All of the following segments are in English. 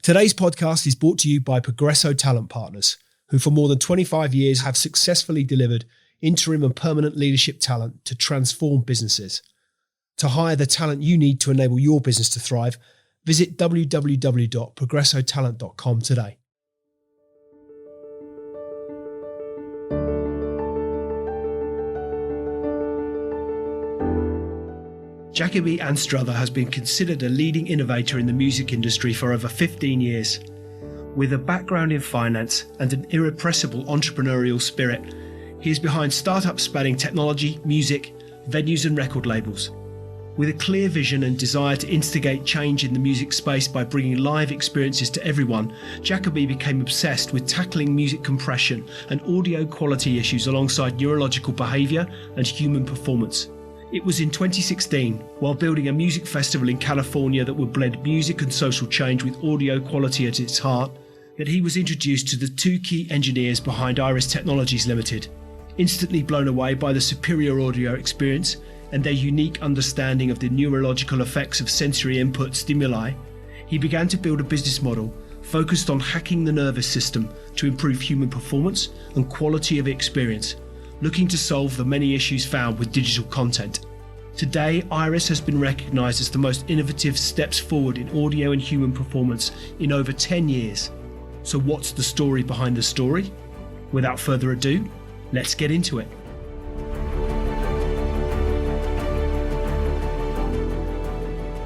Today's podcast is brought to you by Progresso Talent Partners, who for more than 25 years have successfully delivered interim and permanent leadership talent to transform businesses. To hire the talent you need to enable your business to thrive, visit www.progressotalent.com today. Jacobi Anstruther has been considered a leading innovator in the music industry for over 15 years. With a background in finance and an irrepressible entrepreneurial spirit, he is behind startups spanning technology, music, venues and record labels. With a clear vision and desire to instigate change in the music space by bringing live experiences to everyone, Jacobi became obsessed with tackling music compression and audio quality issues alongside neurological behaviour and human performance. It was in 2016, while building a music festival in California that would blend music and social change with audio quality at its heart, that he was introduced to the two key engineers behind Iris Technologies Limited. Instantly blown away by the superior audio experience and their unique understanding of the neurological effects of sensory input stimuli, he began to build a business model focused on hacking the nervous system to improve human performance and quality of experience, looking to solve the many issues found with digital content. Today, Iris has been recognised as the most innovative steps forward in audio and human performance in over 10 years. So what's the story behind the story? Without further ado, let's get into it.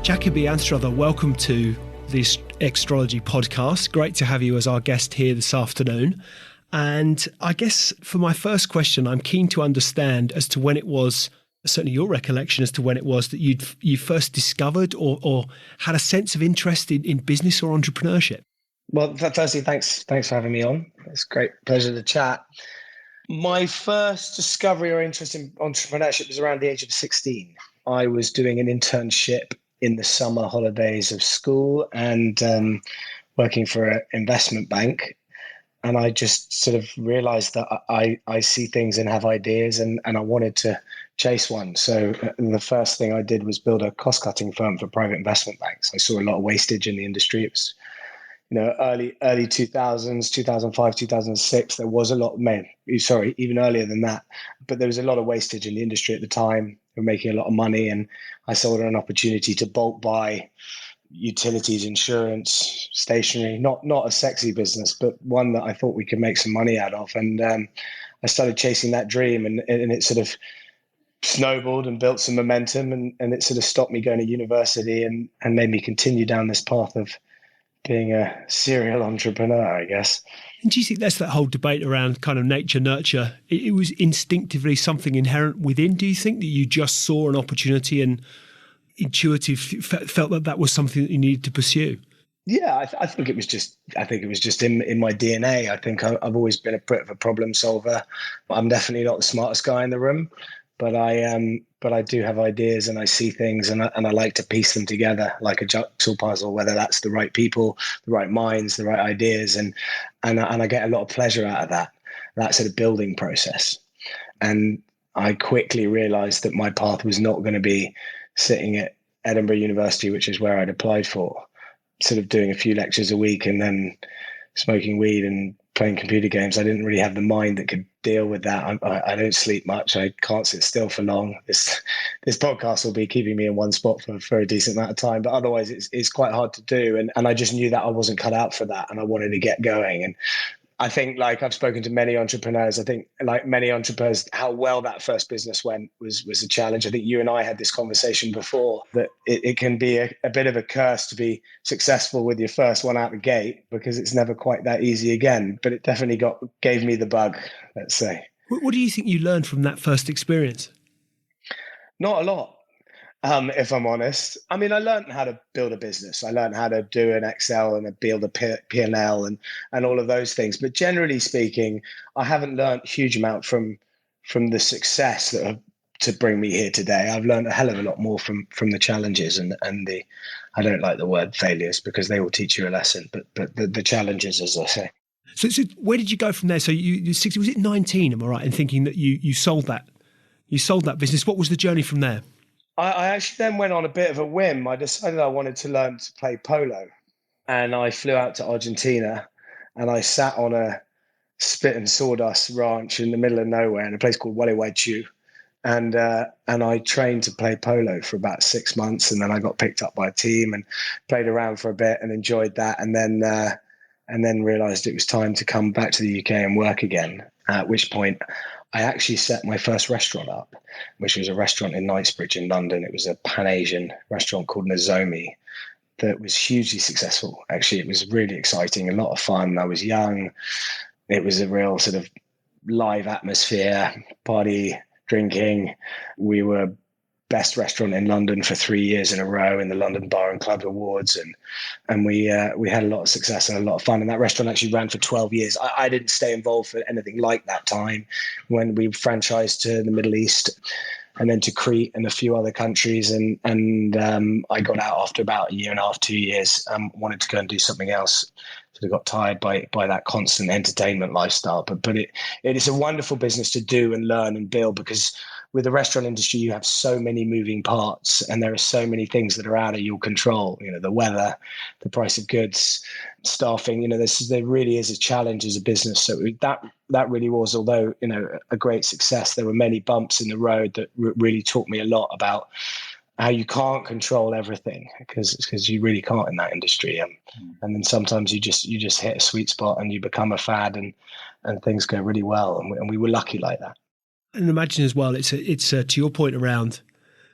Jacobi Anstruther, welcome to the Extrology podcast. Great to have you as our guest here this afternoon. And I guess for my first question, I'm keen to understand as to when it was, certainly your recollection as to when it was that you first discovered or had a sense of interest in business or entrepreneurship. Well, firstly, thanks for having me on. It's a great pleasure to chat. My first discovery or interest in entrepreneurship was around the age of 16. I was doing an internship in the summer holidays of school and working for an investment bank. And I just sort of realized that I see things and have ideas and I wanted to chase one. So the first thing I did was build a cost-cutting firm for private investment banks. I saw a lot of wastage in the industry. It was, early 2000s, 2005, 2006. There was a lot, even earlier than that. But there was a lot of wastage in the industry at the time. We were making a lot of money and I saw an opportunity to bulk buy utilities, insurance, stationery, not a sexy business, but one that I thought we could make some money out of. And I started chasing that dream and it sort of snowballed and built some momentum and it sort of stopped me going to university and made me continue down this path of being a serial entrepreneur, I guess. And do you think that's that whole debate around kind of nature, nurture? It was instinctively something inherent within. Do you think that you just saw an opportunity and felt that was something that you needed to pursue? Yeah, I think it was just in my DNA. I think I've always been a bit of a problem solver. I'm definitely not the smartest guy in the room, but I do have ideas and I see things and I like to piece them together like a jigsaw puzzle, whether that's the right people, the right minds, the right ideas. And I get a lot of pleasure out of that sort of building process. And I quickly realized that my path was not going to be sitting at Edinburgh University, which is where I'd applied for, sort of doing a few lectures a week and then smoking weed and playing computer games. I didn't really have the mind that could deal with that. I don't sleep much. I can't sit still for long. This podcast will be keeping me in one spot for a decent amount of time, but otherwise it's quite hard to do. And I just knew that I wasn't cut out for that and I wanted to get going. And I think, like, I've spoken to many entrepreneurs. I think, like many entrepreneurs, how well that first business went was a challenge. I think you and I had this conversation before that it can be a bit of a curse to be successful with your first one out the gate because it's never quite that easy again. But it definitely gave me the bug, let's say. What do you think you learned from that first experience? Not a lot. If I'm honest. I mean, I learned how to build a business. I learned how to do an Excel and build a P&L and all of those things. But generally speaking, I haven't learned a huge amount from the success to bring me here today. I've learned a hell of a lot more from the challenges and the, I don't like the word failures because they will teach you a lesson, but the challenges, as I say. So where did you go from there? So you 60, was it 19, am I right, in thinking that you sold that? You sold that business. What was the journey from there? I actually then went on a bit of a whim. I decided I wanted to learn to play polo. and I flew out to Argentina, and I sat on a spit and sawdust ranch in the middle of nowhere in a place called Gualeguaychú. And I trained to play polo for about 6 months, and then I got picked up by a team and played around for a bit and enjoyed that, and then realised it was time to come back to the UK and work again. At which point, I actually set my first restaurant up, which was a restaurant in Knightsbridge in London. It was a Pan-Asian restaurant called Nozomi that was hugely successful. Actually, it was really exciting, a lot of fun. I was young. It was a real sort of live atmosphere, party, drinking. We were best restaurant in London for 3 years in a row in the London Bar and Club Awards, and we had a lot of success and a lot of fun. And that restaurant actually ran for 12 years. I didn't stay involved for anything like that time when we franchised to the Middle East and then to Crete and a few other countries. And I got out after about a year and a half, 2 years. Wanted to go and do something else. Sort of got tired by that constant entertainment lifestyle. But it is a wonderful business to do and learn and build, because with the restaurant industry, you have so many moving parts, and there are so many things that are out of your control. You know, the weather, the price of goods, staffing. You know, there really is a challenge as a business. So that really was, although a great success, there were many bumps in the road that really taught me a lot about how you can't control everything, because you really can't in that industry. And then sometimes you just hit a sweet spot and you become a fad, and things go really well. And we were lucky like that. And imagine as well, it's to your point around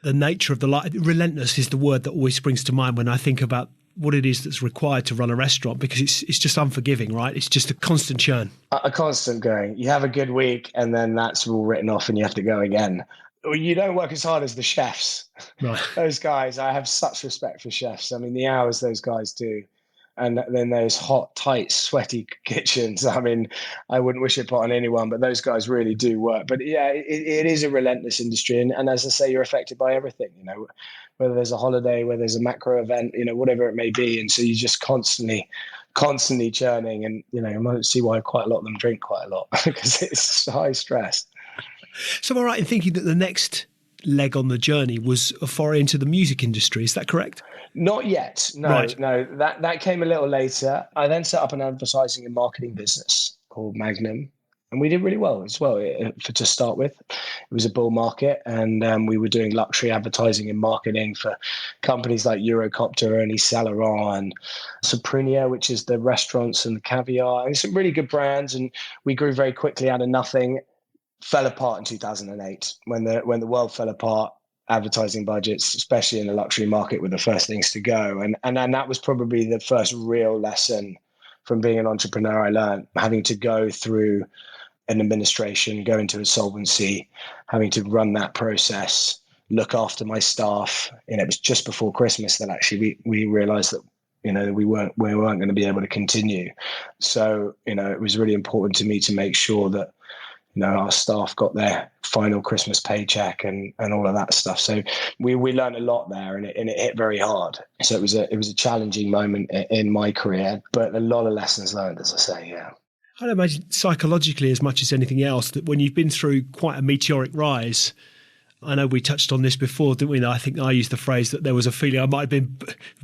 the nature of the life. Relentless is the word that always springs to mind when I think about what it is that's required to run a restaurant, because it's just unforgiving, right? It's just a constant churn. A constant going. You have a good week and then that's all written off and you have to go again. You don't work as hard as the chefs. Right. Those guys, I have such respect for chefs. I mean, the hours those guys do. And then those hot, tight, sweaty kitchens. I mean, I wouldn't wish it on anyone, but those guys really do work. But yeah, it is a relentless industry. And as I say, you're affected by everything, whether there's a holiday, whether there's a macro event, whatever it may be. And so you're just constantly churning. And, you might see why quite a lot of them drink quite a lot, because it's high stress. So am I right in thinking that the next leg on the journey was a foray into the music industry? Is that correct? Not yet. No, right. No, that came a little later. I then set up an advertising and marketing business called Magnum, and we did really well as well. To start with, it was a bull market, and we were doing luxury advertising and marketing for companies like Eurocopter and Yves Saint Laurent and Soprinia, which is the restaurants and the caviar, and some really good brands. And we grew very quickly out of nothing. Fell apart in 2008 when the world fell apart. Advertising budgets, especially in the luxury market, were the first things to go. And that was probably the first real lesson from being an entrepreneur I learned, having to go through an administration, go into insolvency, having to run that process, look after my staff. It was just before Christmas that actually we realized that we weren't going to be able to continue. So it was really important to me to make sure that our staff got their final Christmas paycheck and all of that stuff. So we learned a lot there, and it hit very hard. So it was a challenging moment in my career, but a lot of lessons learned, as I say. Yeah. I'd imagine psychologically, as much as anything else, that when you've been through quite a meteoric rise, I know we touched on this before, didn't we? I think I used the phrase that there was a feeling I might have been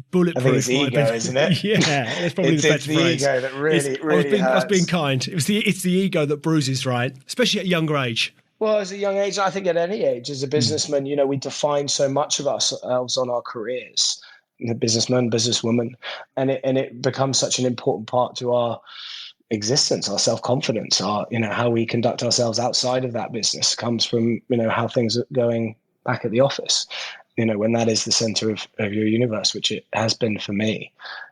bulletproof. I think it's ego, isn't it? Yeah, that's probably the better phrase. It's the ego that really hurts. I was being kind. It's the ego that bruises, right? Especially at a younger age. Well, as a young age, I think at any age, as a businessman, we define so much of ourselves on our careers. Businessman, businesswoman, and it becomes such an important part to our existence, our self-confidence, our how we conduct ourselves outside of that business comes from how things are going back at the office, when that is the center of your universe, which it has been for me,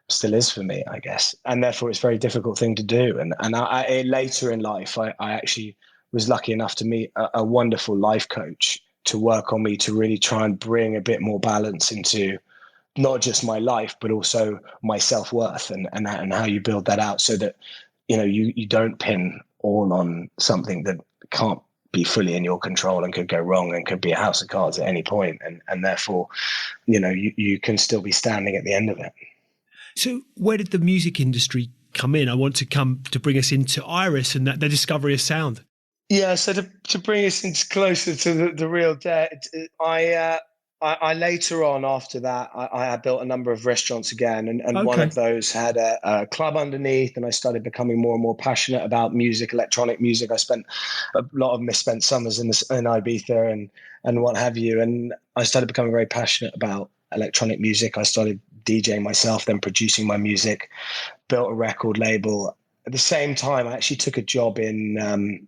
still is for me, I guess. And therefore it's a very difficult thing to do. And I later in life, I actually was lucky enough to meet a wonderful life coach to work on me to really try and bring a bit more balance into not just my life, but also my self-worth and how you build that out so that you don't pin all on something that can't be fully in your control and could go wrong and could be a house of cards at any point. And therefore, you can still be standing at the end of it. So where did the music industry come in? I want to bring us into Iris and the discovery of sound. Yeah, so to bring us into closer to the real debt, I I later on after that, I built a number of restaurants again, and one Okay. of those had a club underneath, and I started becoming more and more passionate about music, electronic music. I spent a lot of misspent summers in Ibiza and what have you, and I started becoming very passionate about electronic music. I started DJing myself, then producing my music, built a record label. At the same time, I actually took a job in,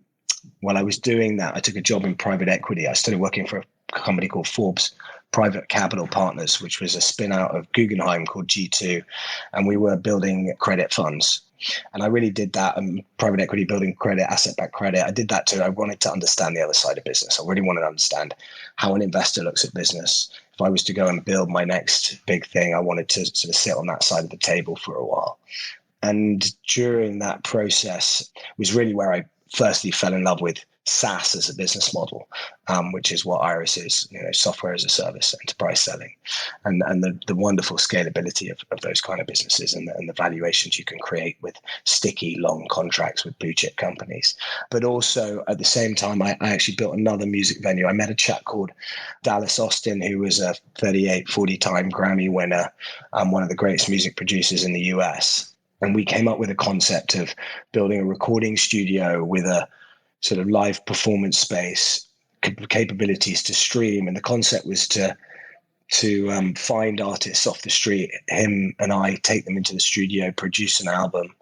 while I was doing that, I took a job in private equity. I started working for a company called Forbes Private Capital Partners, which was a spin out of Guggenheim called G2. And we were building credit funds. And I really did that, private equity, building credit, asset-backed credit. I did that too. I wanted to understand the other side of business. I really wanted to understand how an investor looks at business. If I was to go and build my next big thing, I wanted to sort of sit on that side of the table for a while. And during that process was really where I firstly fell in love with SaaS as a business model, which is what Iris is, software as a service, enterprise selling, and the wonderful scalability of those kind of businesses and the valuations you can create with sticky, long contracts with blue chip companies. But also at the same time, I actually built another music venue. I met a chap called Dallas Austin, who was a 40-time Grammy winner, one of the greatest music producers in the US. And we came up with a concept of building a recording studio with a sort of live performance space, capabilities to stream. And the concept was to find artists off the street, him and I take them into the studio, produce an album,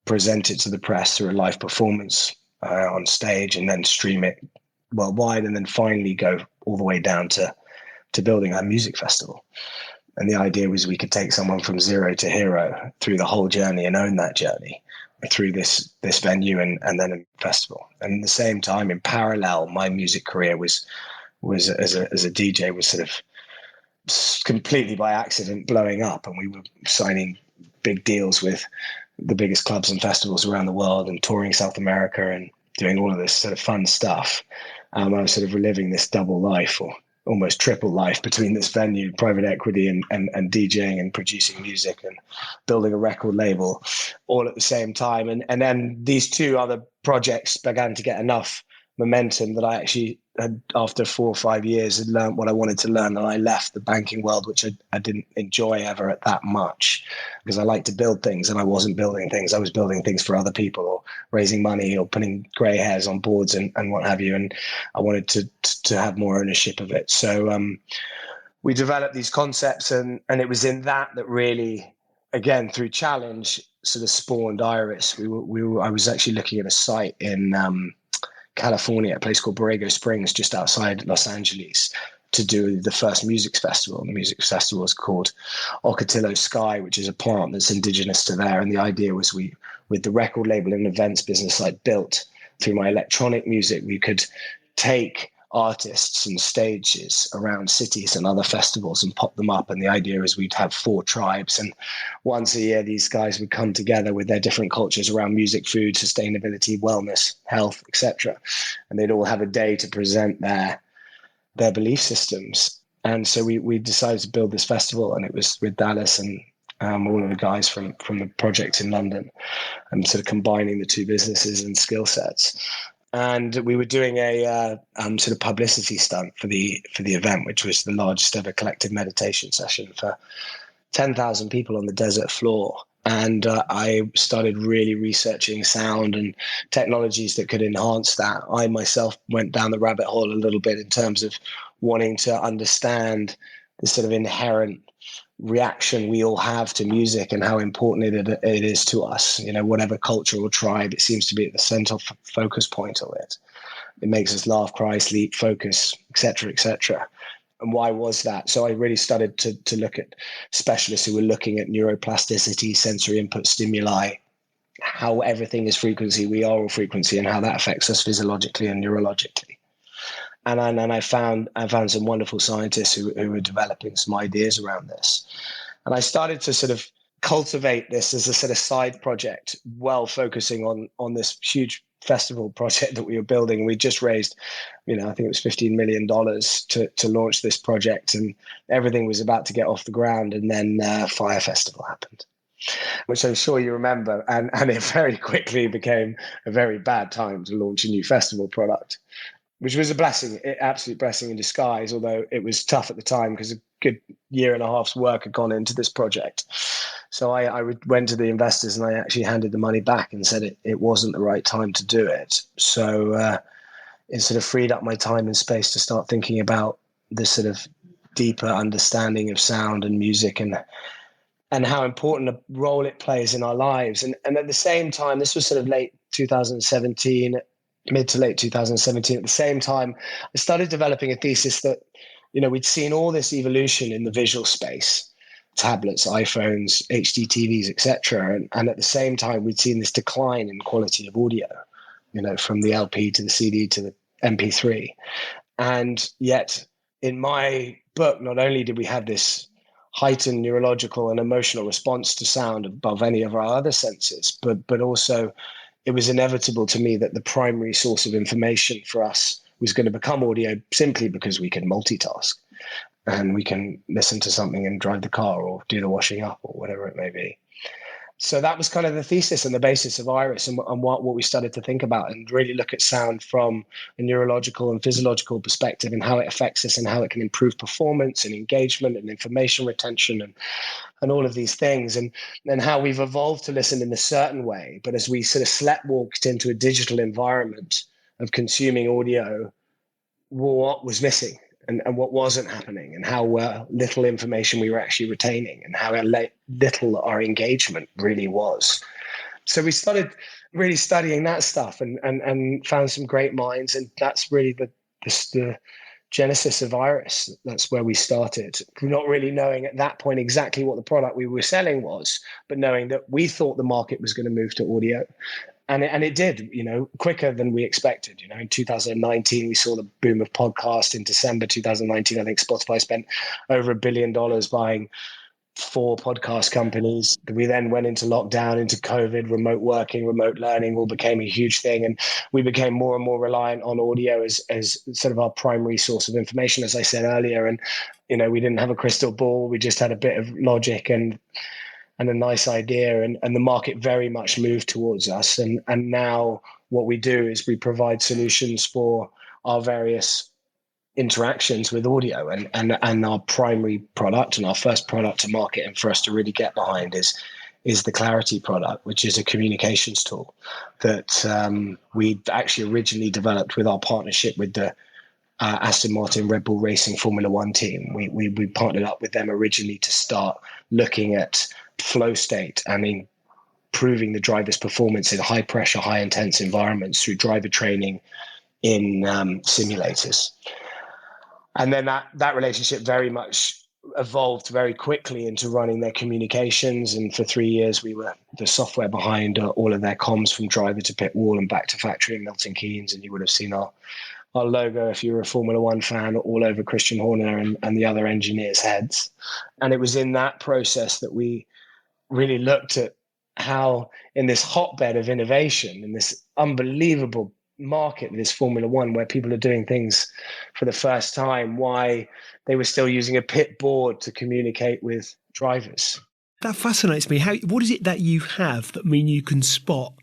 present it to the press through a live performance on stage, and then stream it worldwide, and then finally go all the way down to building a music festival. And the idea was we could take someone from zero to hero through the whole journey and own that journey through this venue and then a festival. And at the same time, in parallel, my music career was as a DJ was sort of completely by accident blowing up, and we were signing big deals with the biggest clubs and festivals around the world and touring South America and doing all of this sort of fun stuff. I was sort of reliving this double life, or almost triple life, between this venue, private equity, and DJing and producing music and building a record label all at the same time. And then these two other projects began to get enough momentum that I actually had, after 4 or 5 years, had learned what I wanted to learn. And I left the banking world, which I didn't enjoy ever at that much, because I like to build things, and I wasn't building things. I was building things for other people, or raising money, or putting gray hairs on boards and what have you. And I wanted to have more ownership of it. So we developed these concepts, and it was in that really, again, through challenge, sort of spawned Iris. I was actually looking at a site in California, a place called Borrego Springs, just outside Los Angeles, to do the first music festival. And the music festival is called Ocotillo Sky, which is a plant that's indigenous to there. And the idea was, with the record label and events business I built through my electronic music, we could take artists and stages around cities and other festivals and pop them up. And the idea is we'd have 4 tribes, and once a year these guys would come together with their different cultures around music, food, sustainability, wellness, health, etc. And they'd all have a day to present their belief systems. And so we decided to build this festival, and it was with Dallas and all of the guys from the project in London, and sort of combining the two businesses and skill sets. And we were doing a sort of publicity stunt for the event, which was the largest ever collective meditation session for 10,000 people on the desert floor. And I started really researching sound and technologies that could enhance that. I myself went down the rabbit hole a little bit in terms of wanting to understand the sort of inherent reaction we all have to music and how important it is to us. Whatever culture or tribe, it seems to be at the central focus point of it. It makes us laugh, cry, sleep, focus, etc., etc. And why was that? So I really started to look at specialists who were looking at neuroplasticity, sensory input stimuli, how everything is frequency, we are all frequency, and how that affects us physiologically and neurologically. And I found some wonderful scientists who were developing some ideas around this. And I started to sort of cultivate this as a sort of side project while focusing on this huge festival project that we were building. We just raised, I think it was $15 million to launch this project, and everything was about to get off the ground. And then Fire Festival happened, which I'm sure you remember. And it very quickly became a very bad time to launch a new festival product. which was a blessing, absolute blessing in disguise, although it was tough at the time because a good year and a half's work had gone into this project. So I went to the investors and I actually handed the money back and said it wasn't the right time to do it. So it sort of freed up my time and space to start thinking about this sort of deeper understanding of sound and music and how important a role it plays in our lives. And at the same time, this was sort of late 2017, mid to late 2017. At the same time, I started developing a thesis that, we'd seen all this evolution in the visual space, tablets, iPhones, HD TVs, etc. And at the same time, we'd seen this decline in quality of audio, from the LP to the CD to the MP3. And yet in my book, not only did we have this heightened neurological and emotional response to sound above any of our other senses, but also it was inevitable to me that the primary source of information for us was going to become audio, simply because we can multitask and we can listen to something and drive the car or do the washing up or whatever it may be. So that was kind of the thesis and the basis of Iris and what we started to think about, and really look at sound from a neurological and physiological perspective and how it affects us and how it can improve performance and engagement and information retention and all of these things, and how we've evolved to listen in a certain way. But as we sort of sleptwalked into a digital environment of consuming audio, what was missing? And what wasn't happening, and how little information we were actually retaining, and how little our engagement really was. So we started really studying that stuff and found some great minds. And that's really the genesis of Iris. That's where we started, not really knowing at that point exactly what the product we were selling was, but knowing that we thought the market was going to move to audio. And it did, quicker than we expected. In 2019, we saw the boom of podcasts. In December 2019, I think Spotify spent over $1 billion buying 4 podcast companies. We then went into lockdown, into COVID, remote working, remote learning all became a huge thing. And we became more and more reliant on audio as sort of our primary source of information, as I said earlier. And, we didn't have a crystal ball. We just had a bit of logic and a nice idea, and the market very much moved towards us. And now what we do is we provide solutions for our various interactions with audio, and our primary product and our first product to market and for us to really get behind is the Clarity product, which is a communications tool that we actually originally developed with our partnership with the Aston Martin Red Bull Racing Formula One team. We partnered up with them originally to start looking at flow state and improving the driver's performance in high pressure, high intense environments through driver training in simulators. And then that relationship very much evolved very quickly into running their communications. And for 3 years, we were the software behind all of their comms from driver to pit wall and back to factory in Milton Keynes. And you would have seen our logo, if you were a Formula One fan, all over Christian Horner and the other engineers' heads. And it was in that process that we really looked at how, in this hotbed of innovation, in this unbelievable market, this Formula One, where people are doing things for the first time, why they were still using a pit board to communicate with drivers. That fascinates me. What is it that you have that mean you can spot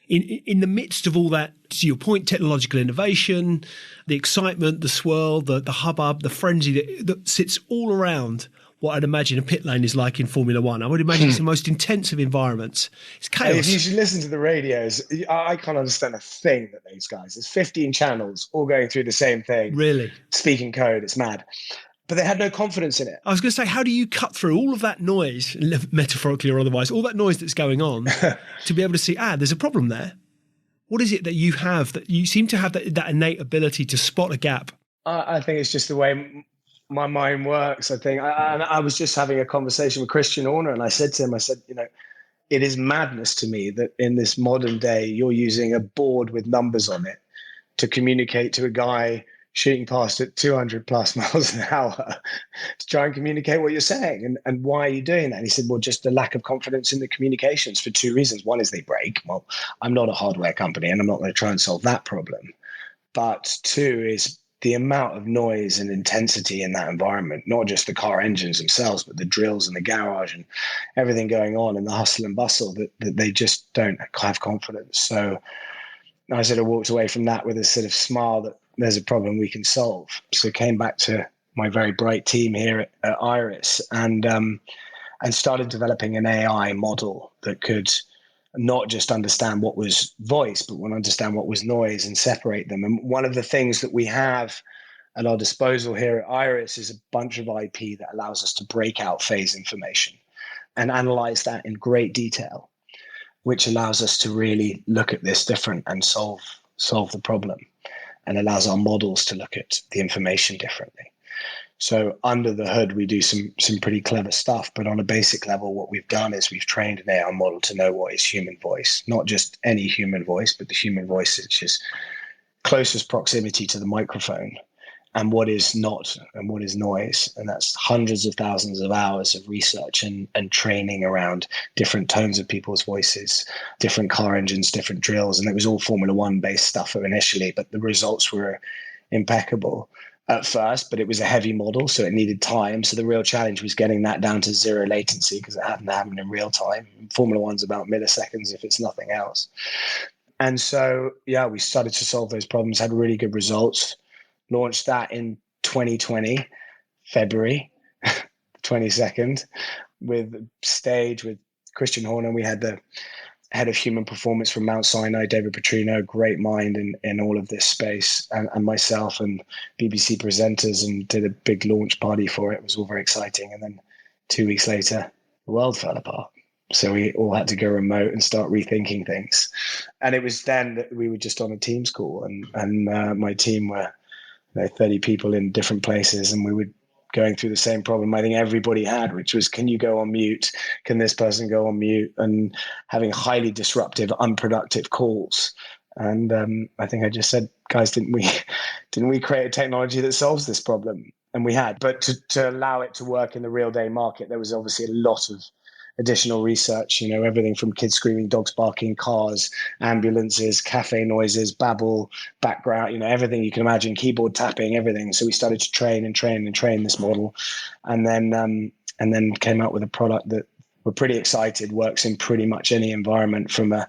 in the midst of all that, to your point, technological innovation, the excitement, the swirl, the hubbub, the frenzy that sits all around what I'd imagine a pit lane is like in Formula One? I would imagine it's the most intensive environments. It's chaos. If you should listen to the radios, I can't understand a thing that these guys, there's 15 channels all going through the same thing. Really? Speaking code, it's mad. But they had no confidence in it. I was going to say, how do you cut through all of that noise, metaphorically or otherwise, all that noise that's going on to be able to see, there's a problem there? What is it that you have that you seem to have that innate ability to spot a gap? I think it's just the way my mind works. I think I was just having a conversation with Christian Horner, and I said to him, it is madness to me that in this modern day, you're using a board with numbers on it to communicate to a guy shooting past at 200 plus miles an hour to try and communicate what you're saying. And why are you doing that? And he said, well, just a lack of confidence in the communications for 2 reasons. One is they break. Well, I'm not a hardware company and I'm not going to try and solve that problem. But 2 is the amount of noise and intensity in that environment, not just the car engines themselves, but the drills in the garage and everything going on and the hustle and bustle that they just don't have confidence. So I sort of walked away from that with a sort of smile that there's a problem we can solve. So came back to my very bright team here at Iris and started developing an AI model that could not just understand what was voice, but would understand what was noise and separate them. And one of the things that we have at our disposal here at Iris is a bunch of IP that allows us to break out phase information and analyze that in great detail, which allows us to really look at this different and solve the problem, and allows our models to look at the information differently. So under the hood, we do some pretty clever stuff, but on a basic level, what we've done is we've trained an AI model to know what is human voice, not just any human voice, but the human voice which is closest proximity to the microphone, and what is not and what is noise. And that's hundreds of thousands of hours of research and training around different tones of people's voices, different car engines, different drills. And it was all Formula One based stuff initially, but the results were impeccable at first, but it was a heavy model, so it needed time. So the real challenge was getting that down to zero latency, because it happened to happen in real time. Formula One's about milliseconds if it's nothing else. And so, yeah, we started to solve those problems, had really good results, launched that in 2020, February 22nd, with stage with Christian Horner. We had the head of human performance from Mount Sinai, David Petrino, great mind in all of this space, and myself and BBC presenters, and did a big launch party for it. It was all very exciting. And then 2 weeks later, the world fell apart. So we all had to go remote and start rethinking things. And it was then that we were just on a Teams call, and my team were 30 people in different places, and we were going through the same problem I think everybody had, which was, can you go on mute? Can this person go on mute? And having highly disruptive, unproductive calls. And I think I just said, guys, didn't we create a technology that solves this problem? And we had. But to allow it to work in the real day market, there was obviously a lot of additional research, everything from kids screaming, dogs barking, cars, ambulances, cafe noises, babble, background, everything you can imagine, keyboard tapping, everything. So we started to train this model, and then came out with a product that we're pretty excited, works in pretty much any environment, from a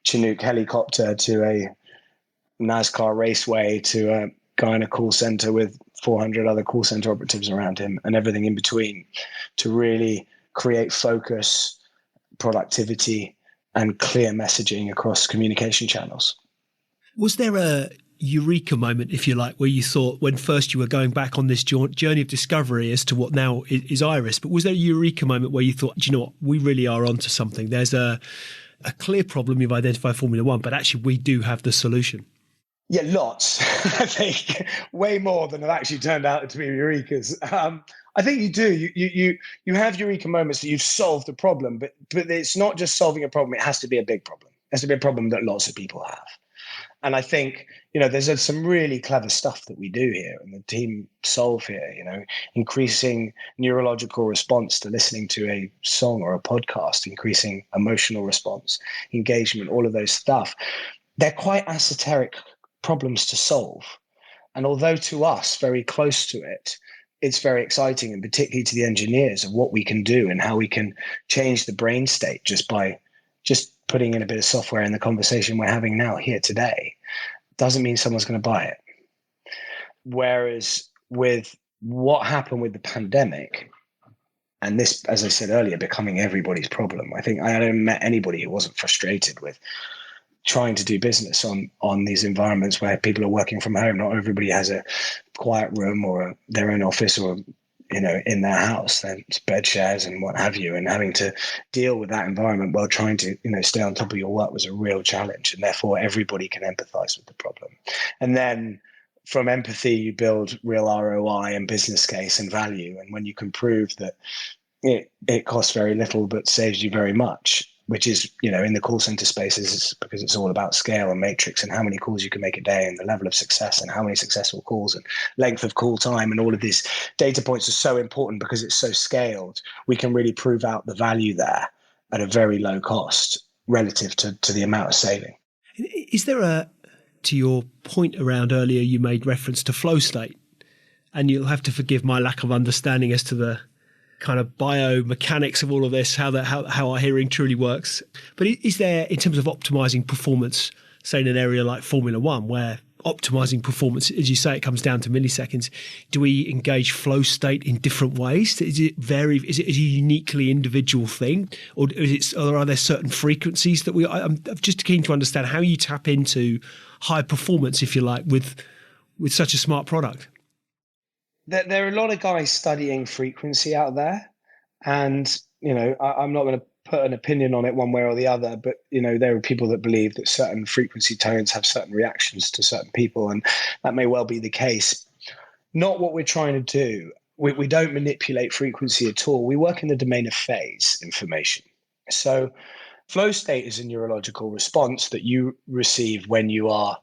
Chinook helicopter to a NASCAR raceway to a guy in a call center with 400 other call center operatives around him, and everything in between, to really create focus, productivity, and clear messaging across communication channels. Was there a eureka moment, if you like, where you thought, when first you were going back on this journey of discovery as to what now is Iris, but was there a eureka moment where you thought, do you know what, we really are onto something? There's a clear problem you've identified, Formula One, but actually we do have the solution. Yeah, lots. I think way more than have actually turned out to be eurekas. I think you do. You have eureka moments that you've solved a problem, but it's not just solving a problem. It has to be a big problem. It has to be a problem that lots of people have. And I think, there's some really clever stuff that we do here, and the team solve here, increasing neurological response to listening to a song or a podcast, increasing emotional response, engagement, all of those stuff. They're quite esoteric problems to solve. And although to us, very close to it, it's very exciting, and particularly to the engineers, of what we can do and how we can change the brain state just by putting in a bit of software in the conversation we're having now here today, doesn't mean someone's going to buy it. Whereas with what happened with the pandemic, and this, as I said earlier, becoming everybody's problem, I think I haven't met anybody who wasn't frustrated with trying to do business on these environments where people are working from home. Not everybody has a quiet room or their own office, or in their house. Then it's bed shares and what have you, and having to deal with that environment while trying to stay on top of your work was a real challenge. And therefore everybody can empathize with the problem. And then from empathy you build real ROI and business case and value. And when you can prove that it costs very little but saves you very much, which is, in the call center spaces, because it's all about scale and matrix and how many calls you can make a day and the level of success and how many successful calls and length of call time, and all of these data points are so important because it's so scaled. We can really prove out the value there at a very low cost relative to the amount of saving. Is there to your point around earlier, you made reference to flow state, and you'll have to forgive my lack of understanding as to the kind of biomechanics of all of this, how our hearing truly works. But is there, in terms of optimizing performance, say in an area like Formula One, where optimizing performance, as you say, it comes down to milliseconds. Do we engage flow state in different ways? Is it a uniquely individual thing, or are there certain frequencies that I'm just keen to understand how you tap into high performance, if you like, with such a smart product? There are a lot of guys studying frequency out there, and I'm not going to put an opinion on it one way or the other, but there are people that believe that certain frequency tones have certain reactions to certain people, and that may well be the case. Not what we're trying to do. We don't manipulate frequency at all. We work in the domain of phase information. So flow state is a neurological response that you receive when you are,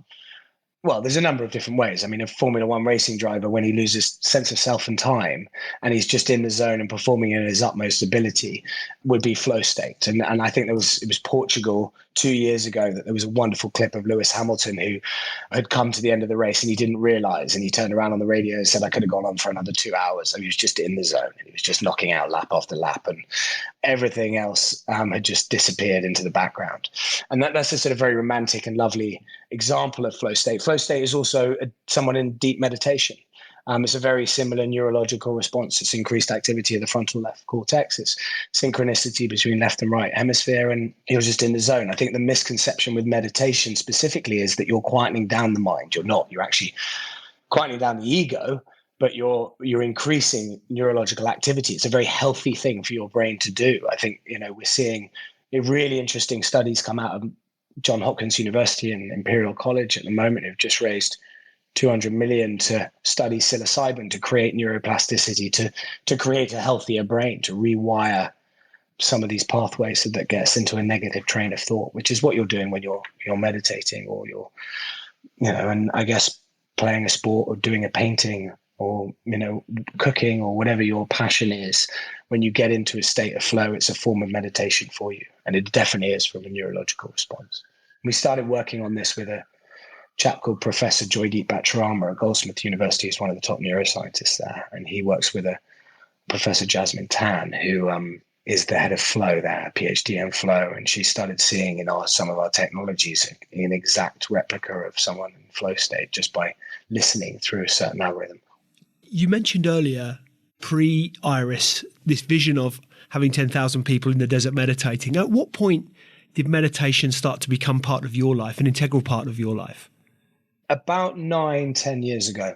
well, there's a number of different ways. I mean, a Formula One racing driver, when he loses sense of self and time and he's just in the zone and performing in his utmost ability, would be flow state. And I think it was Portugal 2 years ago that there was a wonderful clip of Lewis Hamilton who had come to the end of the race and he didn't realize, and he turned around on the radio and said, I could have gone on for another 2 hours. And he was just in the zone and he was just knocking out lap after lap, and everything else had just disappeared into the background. And that's a sort of very romantic and lovely example of flow state. Flow state is also someone in deep meditation. It's a very similar neurological response. It's increased activity of the frontal left cortex. It's synchronicity between left and right hemisphere, and you're just in the zone. I think the misconception with meditation specifically is that you're quietening down the mind. You're not. You're actually quietening down the ego, but you're increasing neurological activity. It's a very healthy thing for your brain to do. I think we're seeing really interesting studies come out of Johns Hopkins University and Imperial College at the moment, who've just raised 200 million to study psilocybin to create neuroplasticity, to create a healthier brain, to rewire some of these pathways so that gets into a negative train of thought, which is what you're doing when you're meditating, or you're, and I guess playing a sport or doing a painting or, cooking or whatever your passion is. When you get into a state of flow, it's a form of meditation for you. And it definitely is from a neurological response. We started working on this with a chap called Professor Joydeep Bhattarama at Goldsmith University. He's one of the top neuroscientists there. And he works with a Professor Jasmine Tan, who is the head of flow there, PhD in flow. And she started seeing in some of our technologies an exact replica of someone in flow state just by listening through a certain algorithm. You mentioned earlier, pre-Iris, this vision of having 10,000 people in the desert meditating. At what point did meditation start to become part of your life, an integral part of your life? About 9-10 years ago,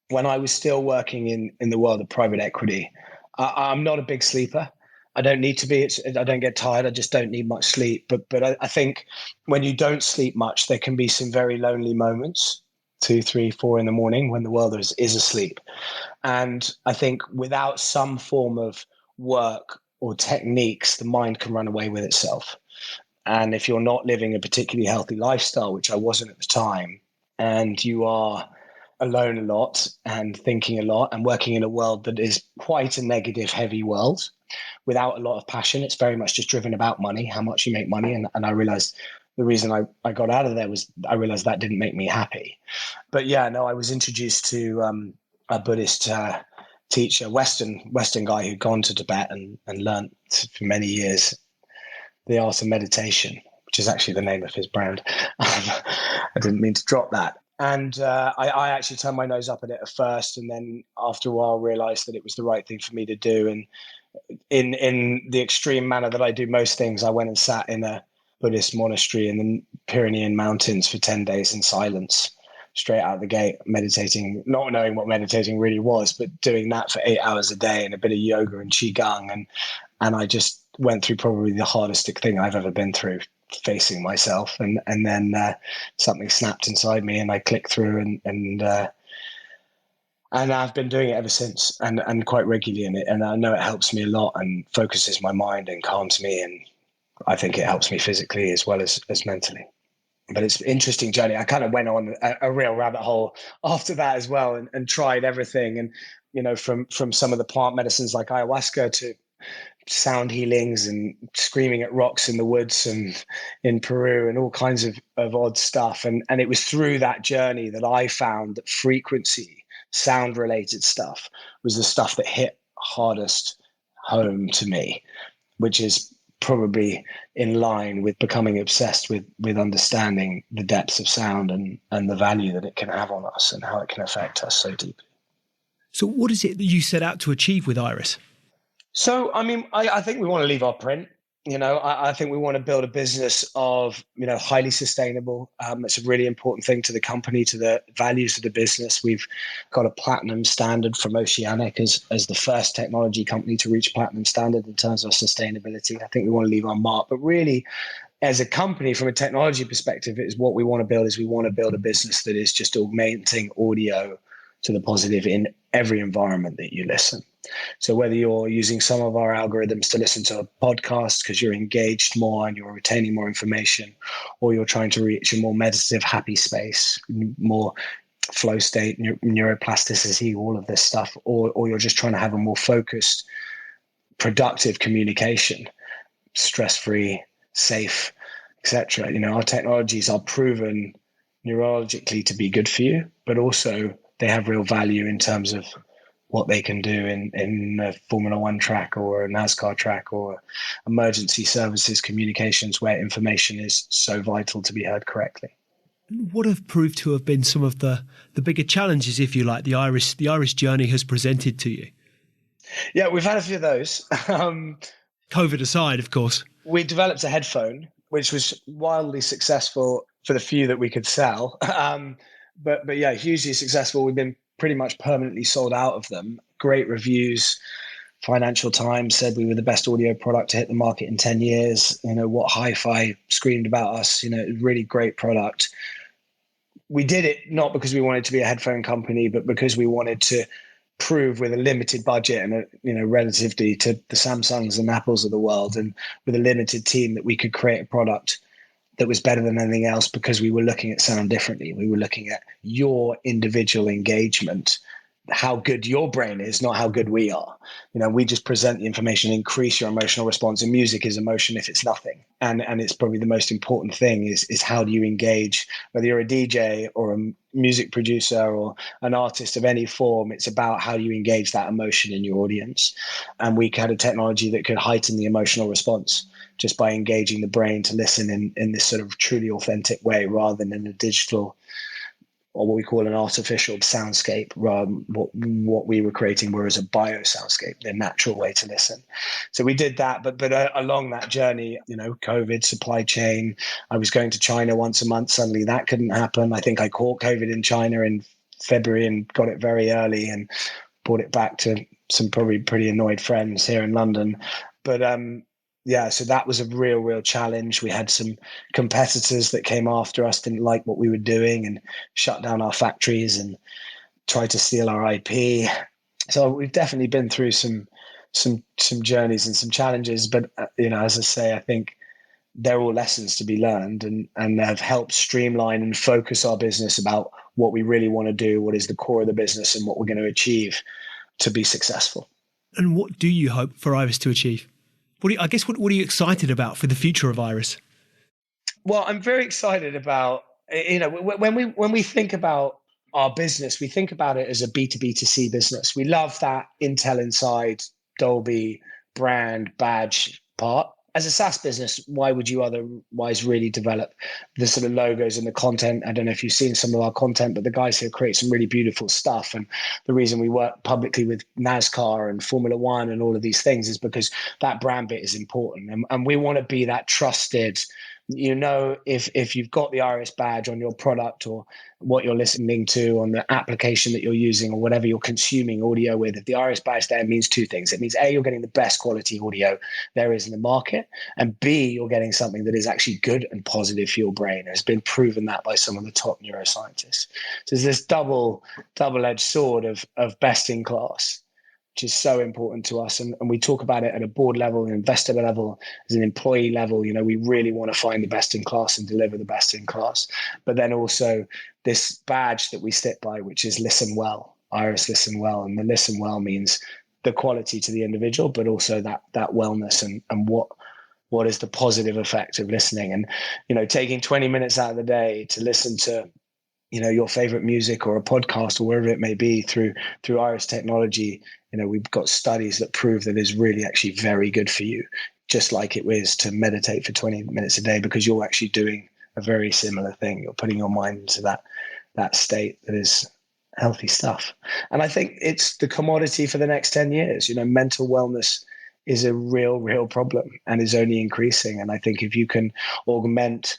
when I was still working in the world of private equity. I'm not a big sleeper. I don't need to be. I don't get tired. I just don't need much sleep. But I think when you don't sleep much, there can be some very lonely moments, 2, 3, 4 in the morning when the world is asleep. And I think without some form of work or techniques, the mind can run away with itself. And if you're not living a particularly healthy lifestyle, which I wasn't at the time, and you are alone a lot and thinking a lot and working in a world that is quite a negative, heavy world without a lot of passion, it's very much just driven about money, how much you make money. And I realized the reason I got out of there was I realized that didn't make me happy. But yeah, no, I was introduced to a Buddhist teacher, Western guy who'd gone to Tibet and learned for many years the art of meditation, which is actually the name of his brand. I didn't mean to drop that. And I actually turned my nose up at it at first, and then after a while realized that it was the right thing for me to do. And in the extreme manner that I do most things, I went and sat in a Buddhist monastery in the Pyrenean Mountains for 10 days in silence, straight out the gate, meditating, not knowing what meditating really was, but doing that for 8 hours a day and a bit of yoga and qigong. And I just went through probably the hardest thing I've ever been through, facing myself. And then something snapped inside me and I clicked through and I've been doing it ever since and quite regularly in it. And I know it helps me a lot and focuses my mind and calms me. And I think it helps me physically as well as mentally. But it's an interesting journey. I kind of went on a real rabbit hole after that as well and tried everything. And, from some of the plant medicines like ayahuasca to sound healings and screaming at rocks in the woods and in Peru and all kinds of odd stuff. And it was through that journey that I found that frequency, sound related stuff was the stuff that hit hardest home to me, which is probably in line with becoming obsessed with understanding the depths of sound and the value that it can have on us and how it can affect us so deeply. So what is it that you set out to achieve with Iris? So, I mean, I think we want to leave our print. I think we want to build a business of, highly sustainable. It's a really important thing to the company, to the values of the business. We've got a platinum standard from Oceanic as the first technology company to reach platinum standard in terms of sustainability. I think we want to leave our mark. But really, as a company, from a technology perspective, is what we want to build is we want to build a business that is just augmenting audio to the positive in every environment that you listen. So whether you're using some of our algorithms to listen to a podcast because you're engaged more and you're retaining more information, or you're trying to reach a more meditative, happy space, more flow state, neuroplasticity, all of this stuff, or you're just trying to have a more focused, productive communication, stress-free, safe, etc. Our technologies are proven neurologically to be good for you, but also they have real value in terms of what they can do in a Formula One track or a NASCAR track or emergency services communications where information is so vital to be heard correctly. What have proved to have been some of the bigger challenges, if you like, the Iris journey has presented to you? Yeah, we've had a few of those. COVID aside, of course. We developed a headphone, which was wildly successful for the few that we could sell. But yeah, hugely successful. We've been pretty much permanently sold out of them. Great reviews. Financial Times said we were the best audio product to hit the market in 10 years. What Hi-Fi screamed about us, really great product. We did it not because we wanted to be a headphone company, but because we wanted to prove with a limited budget and relatively to the Samsungs and Apples of the world, and with a limited team, that we could create a product that was better than anything else, because we were looking at sound differently. We were looking at your individual engagement, how good your brain is, not how good we are. We just present the information, increase your emotional response, and music is emotion if it's nothing. And it's probably the most important thing is how do you engage, whether you're a DJ or a music producer or an artist of any form. It's about how you engage that emotion in your audience. And we had a technology that could heighten the emotional response just by engaging the brain to listen in this sort of truly authentic way, rather than in a digital or what we call an artificial soundscape. What we were creating was a bio soundscape, the natural way to listen. So we did that, but along that journey, COVID, supply chain, I was going to China once a month. Suddenly that couldn't happen. I think I caught COVID in China in February and got it very early and brought it back to some probably pretty annoyed friends here in London. But yeah, so that was a real challenge. We had some competitors that came after us, didn't like what we were doing and shut down our factories and tried to steal our IP. So we've definitely been through some journeys and some challenges. But as I say, I think they're all lessons to be learned and have helped streamline and focus our business about what we really want to do, what is the core of the business, and what we're going to achieve to be successful. And what do you hope for Iris to achieve? What are you excited about for the future of Iris? Well, I'm very excited about, when we think about our business, we think about it as a B2B2C business. We love that Intel Inside, Dolby, brand, badge part. As a SaaS business, why would you otherwise really develop the sort of logos and the content? I don't know if you've seen some of our content, but the guys here create some really beautiful stuff. And the reason we work publicly with NASCAR and Formula One and all of these things is because that brand bit is important. And we want to be that trusted, if you've got the Iris badge on your product or what you're listening to on the application that you're using or whatever you're consuming audio with, if the Iris badge there means two things. It means A, you're getting the best quality audio there is in the market, and B, you're getting something that is actually good and positive for your brain. It's been proven that by some of the top neuroscientists. So there's this double-edged sword of best in class, which is so important to us. And we talk about it at a board level, an investor level, as an employee level. We really want to find the best in class and deliver the best in class. But then also this badge that we sit by, which is listen well, Iris Listen Well. And the listen well means the quality to the individual, but also that wellness and what is the positive effect of listening. And, taking 20 minutes out of the day to listen to your favorite music or a podcast or wherever it may be through Iris technology, we've got studies that prove that is really actually very good for you. just like it was to meditate for 20 minutes a day, because you're actually doing a very similar thing. You're putting your mind into that state that is healthy stuff. And I think it's the commodity for the next 10 years. Mental wellness is a real problem and is only increasing. And I think if you can augment,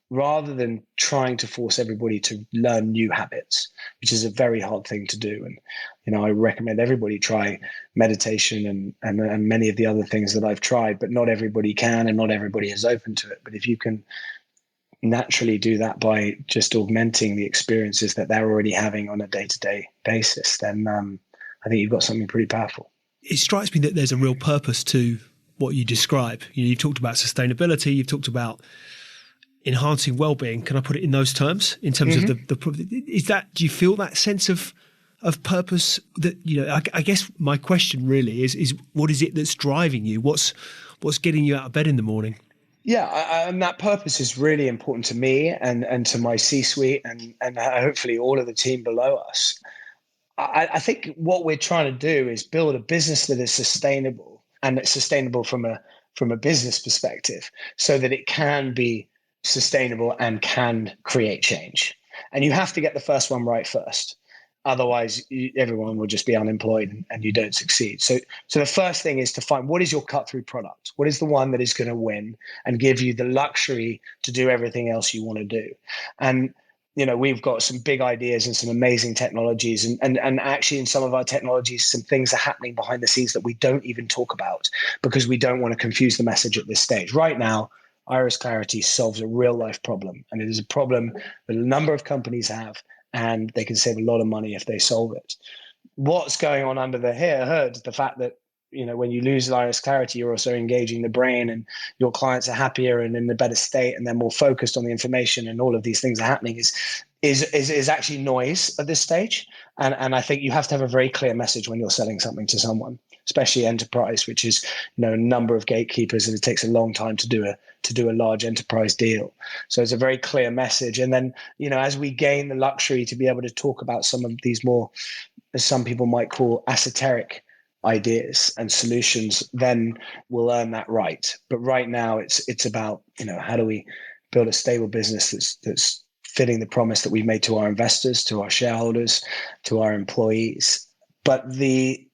rather than trying to force everybody to learn new habits, which is a very hard thing to do. And, I recommend everybody try meditation and many of the other things that I've tried, but not everybody can, and not everybody is open to it. But if you can naturally do that by just augmenting the experiences that they're already having on a day-to-day basis, then I think you've got something pretty powerful. It strikes me that there's a real purpose to what you describe. You've talked about sustainability, you've talked about enhancing well-being. Can I put it in those terms? In terms of is that, do you feel that sense of purpose that, I guess my question really is what is it that's driving you? What's getting you out of bed in the morning? Yeah, and that purpose is really important to me and to my C-suite and hopefully all of the team below us. I think what we're trying to do is build a business that is sustainable, and it's sustainable from a business perspective, so that it can be sustainable and can create change. And you have to get the first one right first. Otherwise, everyone will just be unemployed and you don't succeed. So the first thing is to find, what is your cut-through product? What is the one that is going to win and give you the luxury to do everything else you want to do? And we've got some big ideas and some amazing technologies, and actually in some of our technologies, some things are happening behind the scenes that we don't even talk about because we don't want to confuse the message at this stage. Right now, Iris Clarity solves a real life problem, and it is a problem that a number of companies have, and they can save a lot of money if they solve it. What's going on under the hood, the fact that when you lose Iris Clarity, you're also engaging the brain, and your clients are happier and in a better state, and they're more focused on the information, and all of these things are happening is actually noise at this stage. And I think you have to have a very clear message when you're selling something to someone, especially enterprise, which is a number of gatekeepers, and it takes a long time to do a large enterprise deal. So it's a very clear message. And then as we gain the luxury to be able to talk about some of these more, as some people might call, esoteric ideas and solutions, then we'll earn that right. But right now it's about how do we build a stable business that's fitting the promise that we've made to our investors, to our shareholders, to our employees. But the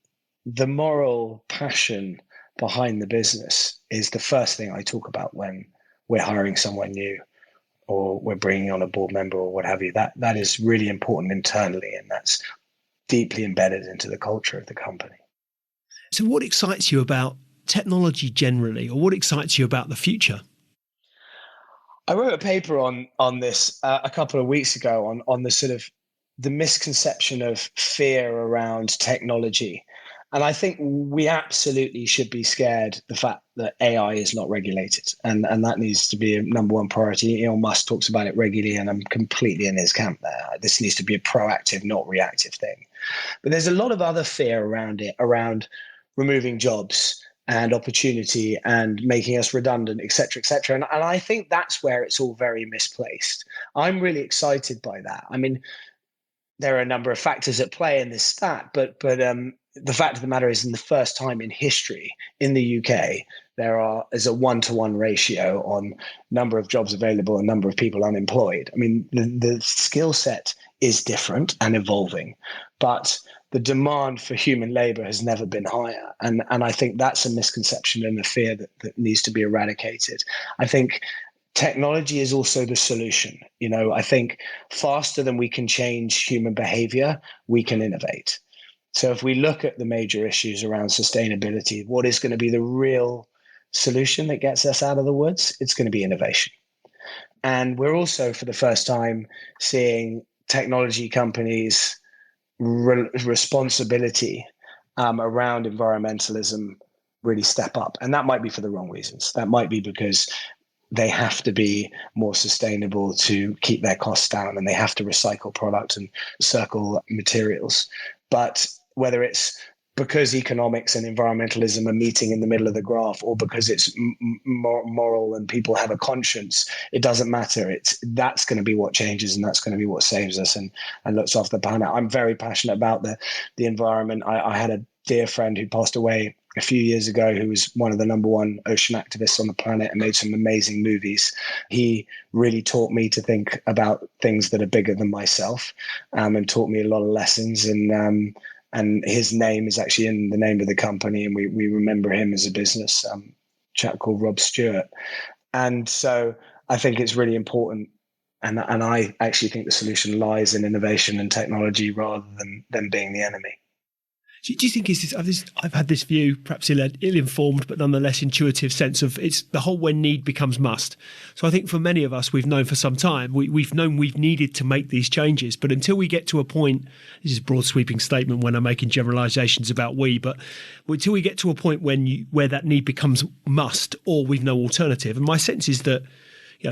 moral passion behind the business is the first thing I talk about when we're hiring someone new or we're bringing on a board member or what have you. That is really important internally, and that's deeply embedded into the culture of the company. So what excites you about technology generally, or what excites you about the future? I wrote a paper on this a couple of weeks ago on the sort of the misconception of fear around technology. And I think we absolutely should be scared the fact that AI is not regulated. And that needs to be a number one priority. Elon Musk talks about it regularly, and I'm completely in his camp there. This needs to be a proactive, not reactive thing. But there's a lot of other fear around it, around removing jobs and opportunity and making us redundant, et cetera, et cetera. And I think that's where it's all very misplaced. I'm really excited by that. I mean, there are a number of factors at play in this stat, but the fact of the matter is, in the first time in history in the UK, there is a 1-to-1 ratio on number of jobs available and number of people unemployed. I mean, the skill set is different and evolving, but the demand for human labor has never been higher. And I think that's a misconception and a fear that needs to be eradicated. I think technology is also the solution. I think faster than we can change human behavior, we can innovate. So if we look at the major issues around sustainability, what is going to be the real solution that gets us out of the woods? It's going to be innovation. And we're also, for the first time, seeing technology companies' responsibility around environmentalism really step up. And that might be for the wrong reasons. That might be because they have to be more sustainable to keep their costs down, and they have to recycle product and circle materials. But whether it's because economics and environmentalism are meeting in the middle of the graph, or because it's moral and people have a conscience, it doesn't matter. That's going to be what changes, and that's going to be what saves us and looks after the planet. I'm very passionate about the environment. I had a dear friend who passed away a few years ago, who was one of the number one ocean activists on the planet and made some amazing movies. He really taught me to think about things that are bigger than myself, and taught me a lot of lessons. And his name is actually in the name of the company, and we remember him as a business, chap called Rob Stewart. And so I think it's really important. And I actually think the solution lies in innovation and technology rather than being the enemy. Do you think it's this? I've had this view, perhaps ill-informed, but nonetheless intuitive sense of it's the whole when need becomes must. So I think for many of us, we've known for some time, we've known we've needed to make these changes. But until we get to a point, this is a broad sweeping statement when I'm making generalizations about but until we get to a point where that need becomes must, or we've no alternative. And my sense is that,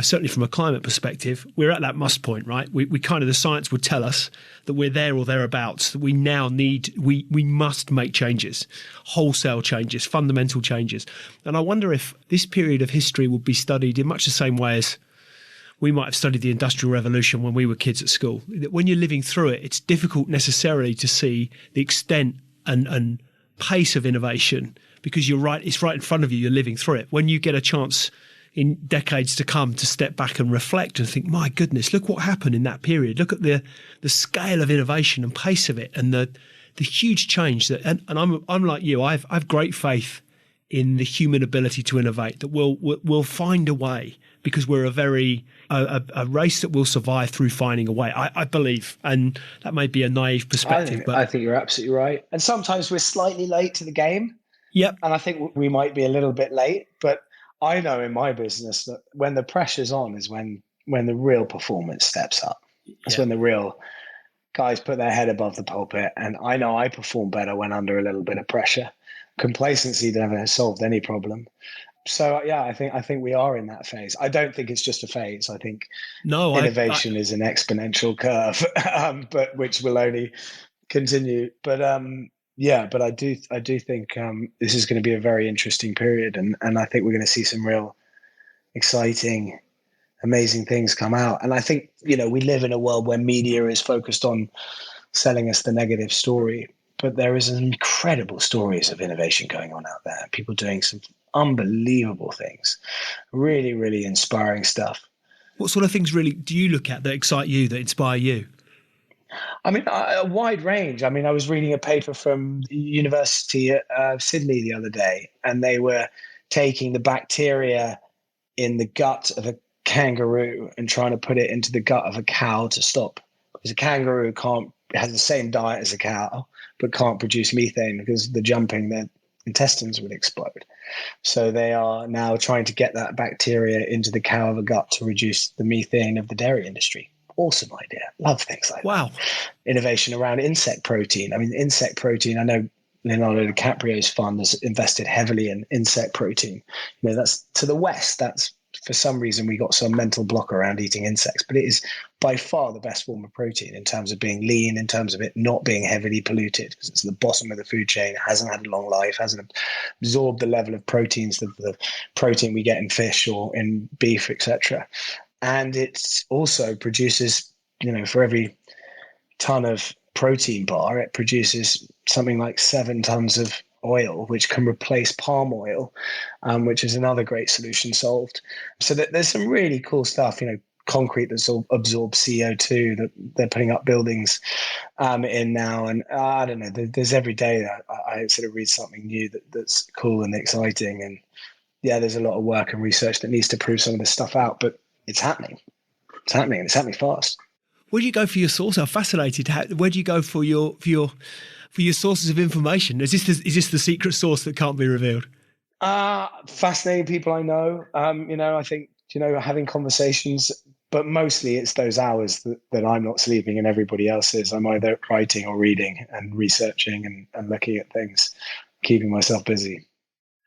certainly from a climate perspective, we're at that must point, right? We kind of, the science would tell us that we're there or thereabouts, that we now we must make changes, wholesale changes, fundamental changes. And I wonder if this period of history will be studied in much the same way as we might have studied the Industrial Revolution when we were kids at school. That when you're living through it, it's difficult necessarily to see the extent and pace of innovation because it's right in front of you, you're living through it. When you get a chance in decades to come to step back and reflect and think, my goodness, look what happened in that period. Look at the scale of innovation and pace of it and the huge change that, and I'm like you, I've great faith in the human ability to innovate, that we'll find a way because we're a race that will survive through finding a way. I believe, and that may be a naive perspective. I think you're absolutely right. And sometimes we're slightly late to the game. Yep. And I think we might be a little bit late, but I know in my business that when the pressure's on is when the real performance steps up. That's when the real guys put their head above the pulpit. And I know I perform better when under a little bit of pressure. Complacency never solved any problem. So I think we are in that phase. I don't think it's just a phase. I think innovation is an exponential curve, but which will only continue. But but I do think this is going to be a very interesting period, and I think we're going to see some real exciting, amazing things come out. And I think we live in a world where media is focused on selling us the negative story, but there is incredible stories of innovation going on out there. People doing some unbelievable things, really, really inspiring stuff. What sort of things really do you look at that excite you, that inspire you? I mean, a wide range. I mean, I was reading a paper from the University of Sydney the other day, and they were taking the bacteria in the gut of a kangaroo and trying to put it into the gut of a cow to stop. Because a kangaroo has the same diet as a cow, but can't produce methane because the jumping, their intestines would explode. So they are now trying to get that bacteria into the cow of a gut to reduce the methane of the dairy industry. Awesome idea. Love things like that. Innovation around insect protein. I mean, insect protein, I know Leonardo DiCaprio's fund has invested heavily in insect protein. That's to the West. That's for some reason we got some mental block around eating insects, but it is by far the best form of protein in terms of being lean, in terms of it not being heavily polluted, because it's the bottom of the food chain. It hasn't had a long life, hasn't absorbed the level of proteins, the protein we get in fish or in beef, etc. And it also produces, for every ton of protein bar, it produces something like 7 tons of oil, which can replace palm oil, which is another great solution solved. So there's some really cool stuff, concrete that absorbs CO2 that they're putting up buildings in now. And I don't know, there's every day that I sort of read something new that's cool and exciting. And there's a lot of work and research that needs to prove some of this stuff out, but it's happening. It's happening, and it's happening fast. Where do you go for your source? I'm fascinated. Where do you go for your sources of information? Is this the secret source that can't be revealed? Fascinating people I know. I think having conversations, but mostly it's those hours that I'm not sleeping and everybody else is. I'm either writing or reading and researching and looking at things, keeping myself busy.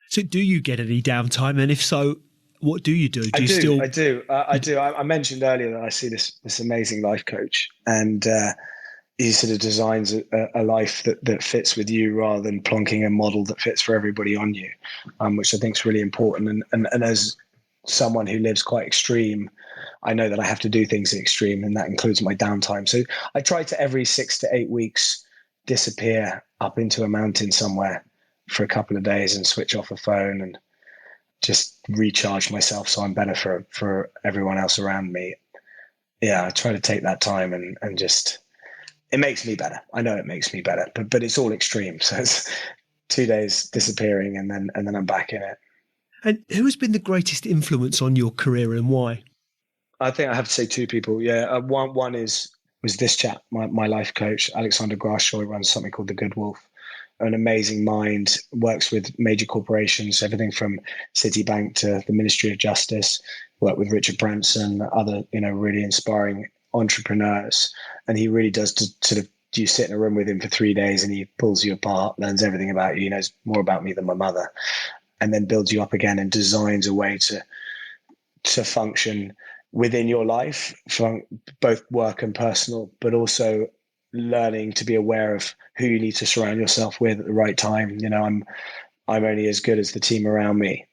So, do you get any downtime? And if so, what do you do? I do. I mentioned earlier that I see this amazing life coach, and he sort of designs a life that fits with you rather than plonking a model that fits for everybody on you, which I think is really important. And as someone who lives quite extreme, I know that I have to do things in extreme, and that includes my downtime. So I try to every 6 to 8 weeks disappear up into a mountain somewhere for a couple of days and switch off a phone and just recharge myself so I'm better for everyone else around me. Yeah, I try to take that time and just, it makes me better. I know it makes me better, but it's all extreme. So it's 2 days disappearing and then I'm back in it. And who has been the greatest influence on your career and why? I think I have to say two people. Yeah, one was this chap, my life coach, Alexander Grashaw, runs something called the Good Wolf. An amazing mind, works with major corporations, everything from Citibank to the Ministry of Justice. Worked with Richard Branson, other really inspiring entrepreneurs, and he really does sort of. You sit in a room with him for 3 days, and he pulls you apart, learns everything about you. He knows more about me than my mother, and then builds you up again and designs a way to function within your life, from both work and personal, but also learning to be aware of who you need to surround yourself with at the right time. I'm only as good as the team around me.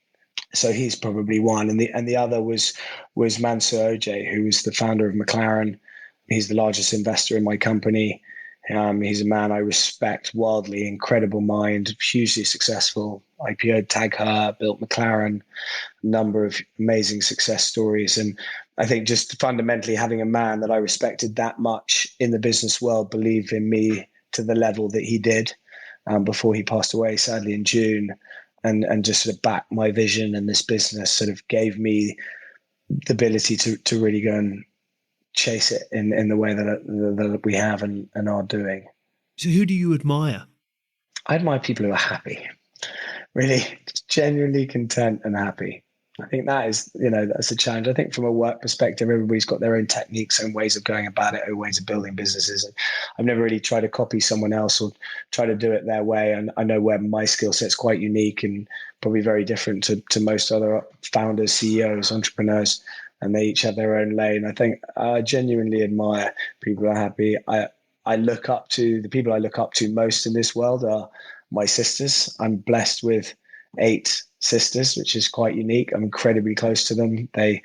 So he's probably one. And the other was Mansour Ojay, who was the founder of McLaren. He's the largest investor in my company. He's a man I respect wildly, incredible mind, hugely successful, IPO'd Tag Heuer, built McLaren, a number of amazing success stories. And I think just fundamentally having a man that I respected that much in the business world believe in me to the level that he did before he passed away, sadly, in June, and just sort of back my vision and this business sort of gave me the ability to really go and chase it in the way that we have and are doing. So who do you admire? I admire people who are happy, really genuinely content and happy. I think that is, that's a challenge. I think from a work perspective, everybody's got their own techniques and ways of going about it, own ways of building businesses. And I've never really tried to copy someone else or try to do it their way. And I know where my skill set's quite unique and probably very different to most other founders, CEOs, entrepreneurs, and they each have their own lane. I think I genuinely admire people who are happy. I look up to the people I look up to most in this world are my sisters. I'm blessed with 8 sisters, which is quite unique. I'm incredibly close to them. They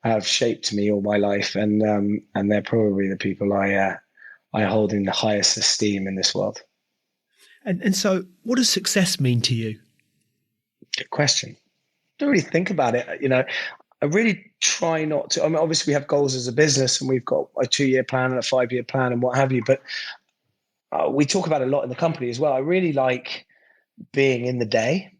have shaped me all my life, and they're probably the people I hold in the highest esteem in this world. And so, what does success mean to you? Good question. Don't really think about it. I really try not to. I mean, obviously, we have goals as a business, and we've got a 2-year plan and a 5-year plan, and what have you. But we talk about it a lot in the company as well. I really like being in the day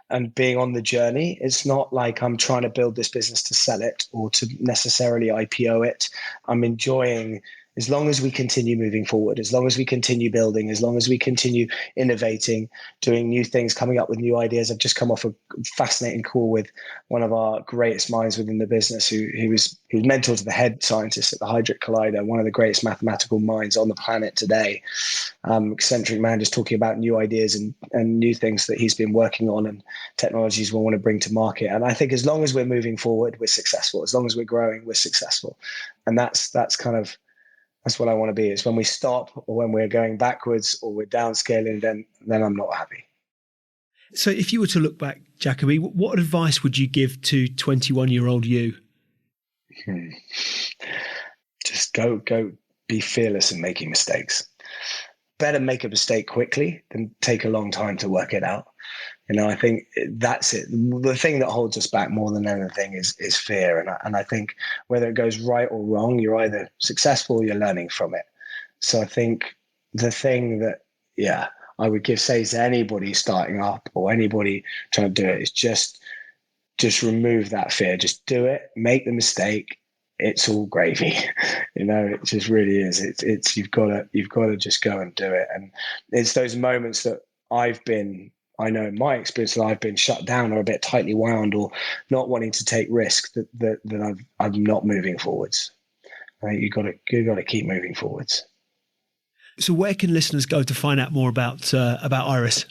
and being on the journey. It's not like I'm trying to build this business to sell it or to necessarily IPO it. I'm enjoying, as long as we continue moving forward, as long as we continue building, as long as we continue innovating, doing new things, coming up with new ideas. I've just come off a fascinating call with one of our greatest minds within the business, who was mentor to the head scientist at the Hadron Collider, one of the greatest mathematical minds on the planet today. Eccentric man, just talking about new ideas and new things that he's been working on and technologies we want to bring to market. And I think as long as we're moving forward, we're successful. As long as we're growing, we're successful. And that's what I want to be. It's when we stop or when we're going backwards or we're downscaling, then I'm not happy. So if you were to look back, Jacobi, what advice would you give to 21-year-old you? Just go be fearless in making mistakes. Better make a mistake quickly than take a long time to work it out. I think that's it. The thing that holds us back more than anything is fear. And I think whether it goes right or wrong, you're either successful or you're learning from it. So I think the thing that, I would say to anybody starting up or anybody trying to do it is just remove that fear. Just do it, make the mistake. It's all gravy. It just really is. It's you've got to just go and do it. And it's those moments that I know in my experience that I've been shut down or a bit tightly wound or not wanting to take risks that I'm not moving forwards. You've got to keep moving forwards. So where can listeners go to find out more about Iris?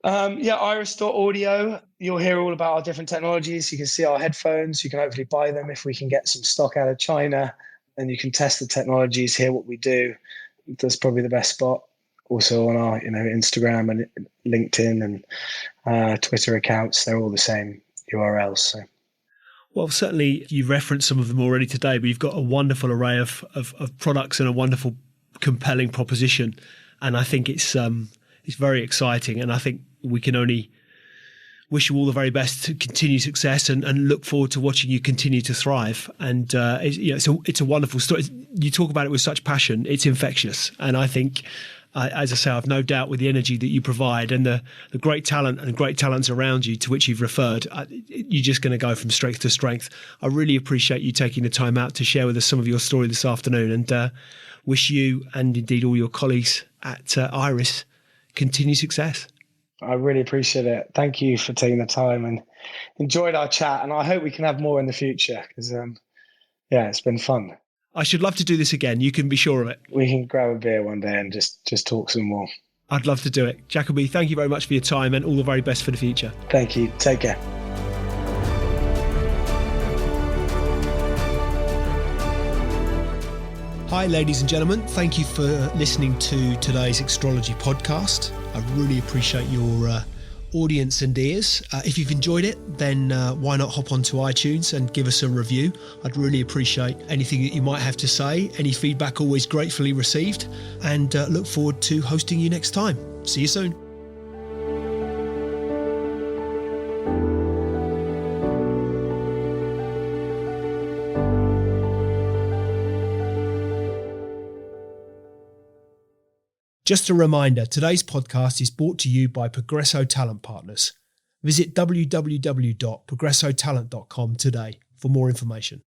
Iris.audio. You'll hear all about our different technologies. You can see our headphones. You can hopefully buy them if we can get some stock out of China, and you can test the technologies, hear what we do. That's probably the best spot. Also on our Instagram and LinkedIn and Twitter accounts, they're all the same URLs. So. Well, certainly you've referenced some of them already today, but you've got a wonderful array of products and a wonderful, compelling proposition. And I think it's It's very exciting, and I think we can only wish you all the very best to continue success, and look forward to watching you continue to thrive. And it's a wonderful story. You talk about it with such passion; it's infectious. And I think, as I say, I've no doubt with the energy that you provide and the great talent and great talents around you to which you've referred, you're just going to go from strength to strength. I really appreciate you taking the time out to share with us some of your story this afternoon, and wish you and indeed all your colleagues at Iris continued success. I really appreciate it. Thank you for taking the time, and enjoyed our chat. And I hope we can have more in the future, because, it's been fun. I should love to do this again. You can be sure of it. We can grab a beer one day and just talk some more. I'd love to do it. Jacobi, thank you very much for your time, and all the very best for the future. Thank you. Take care. Hi, ladies and gentlemen. Thank you for listening to today's Extrology podcast. I really appreciate your audience and ears. If you've enjoyed it, then why not hop onto iTunes and give us a review? I'd really appreciate anything that you might have to say. Any feedback always gratefully received, and look forward to hosting you next time. See you soon. Just a reminder, today's podcast is brought to you by Progresso Talent Partners. Visit www.progressotalent.com today for more information.